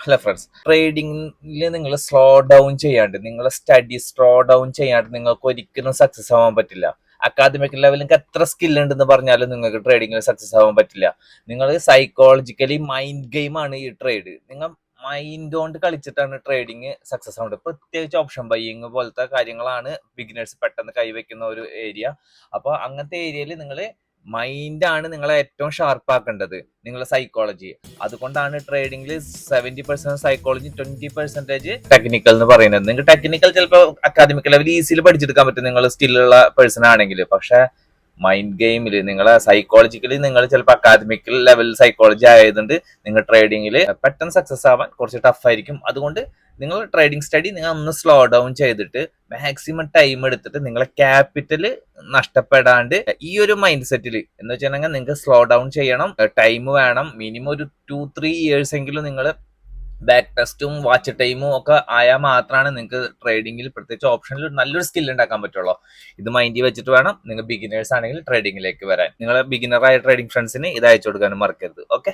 Hello friends, ട്രേഡിംഗിൽ നിങ്ങൾ slow down ചെയ്യാണ്ട്, നിങ്ങളെ സ്റ്റഡി സ്ലോ ഡൗൺ ചെയ്യാണ്ട് നിങ്ങൾക്ക് ഒരിക്കലും സക്സസ് ആവാൻ പറ്റില്ല. അക്കാദമിക് ലെവലിൽ നിങ്ങൾക്ക് എത്ര സ്കിൽ ഉണ്ടെന്ന് പറഞ്ഞാലും നിങ്ങൾക്ക് ട്രേഡിംഗിൽ സക്സസ് ആവാൻ പറ്റില്ല. നിങ്ങൾ സൈക്കോളജിക്കലി മൈൻഡ് ഗെയിമാണ് ഈ ട്രേഡ്. നിങ്ങൾ മൈൻഡ് കൊണ്ട് കളിച്ചിട്ടാണ് ട്രേഡിങ് സക്സസ് ആവുന്നത്. പ്രത്യേകിച്ച് ഓപ്ഷൻ ബൈയിങ് പോലത്തെ കാര്യങ്ങളാണ് ബിഗിനേഴ്സ് പെട്ടെന്ന് കൈവയ്ക്കുന്ന ഒരു ഏരിയ. അപ്പോൾ അങ്ങനത്തെ ഏരിയയിൽ നിങ്ങൾ മൈൻഡാണ് നിങ്ങളെ ഏറ്റവും ഷാർപ്പാക്കേണ്ടത്, നിങ്ങളെ സൈക്കോളജി. അതുകൊണ്ടാണ് ട്രേഡിംഗിൽ 70% സൈക്കോളജി, 20% ടെക്നിക്കൽ എന്ന് പറയുന്നത്. നിങ്ങൾക്ക് ടെക്നിക്കൽ ചിലപ്പോൾ അക്കാദമിക് ലെവൽ ഈസിയിൽ പഠിച്ചെടുക്കാൻ പറ്റും നിങ്ങൾ സ്കില്ലുള്ള പേഴ്സൺ ആണെങ്കിൽ. പക്ഷെ മൈൻഡ് ഗെയിമിൽ നിങ്ങളെ സൈക്കോളജിക്കലി നിങ്ങൾ ചിലപ്പോൾ അക്കാദമിക് ലെവൽ സൈക്കോളജി ആയതുകൊണ്ട് നിങ്ങൾ ട്രേഡിംഗിൽ പെട്ടെന്ന് സക്സസ് ആവാൻ കുറച്ച് ടഫ് ആയിരിക്കും. അതുകൊണ്ട് നിങ്ങൾ ട്രേഡിംഗ് സ്റ്റഡി നിങ്ങൾ ഒന്ന് സ്ലോ ഡൗൺ ചെയ്തിട്ട് മാക്സിമം ടൈം എടുത്തിട്ട് നിങ്ങളെ ക്യാപിറ്റൽ നഷ്ടപ്പെടാണ്ട് ഈ ഒരു മൈൻഡ് സെറ്റിൽ എന്ന് വെച്ചിട്ടുണ്ടെങ്കിൽ നിങ്ങൾക്ക് സ്ലോ ഡൗൺ ചെയ്യണം, ടൈം വേണം. മിനിമം ഒരു 2-3 years എങ്കിലും നിങ്ങൾ ബാക്ക് ടെസ്റ്റും വാച്ച് ടൈമും ഒക്കെ ആയാൽ മാത്രമാണ് നിങ്ങൾക്ക് ട്രേഡിംഗിൽ, പ്രത്യേകിച്ച് ഓപ്ഷനിൽ നല്ലൊരു സ്കിൽ ഉണ്ടാക്കാൻ പറ്റുള്ളൂ. ഇത് മൈൻഡിൽ വെച്ചിട്ട് വേണം നിങ്ങൾ ബിഗിനേഴ്സ് ആണെങ്കിൽ ട്രേഡിംഗിലേക്ക് വരാൻ. നിങ്ങളെ ബിഗിനറായ ട്രേഡിംഗ് ഫ്രണ്ട്സിന് ഇത് അയച്ചു കൊടുക്കാനും മറക്കരുത്. ഓക്കെ.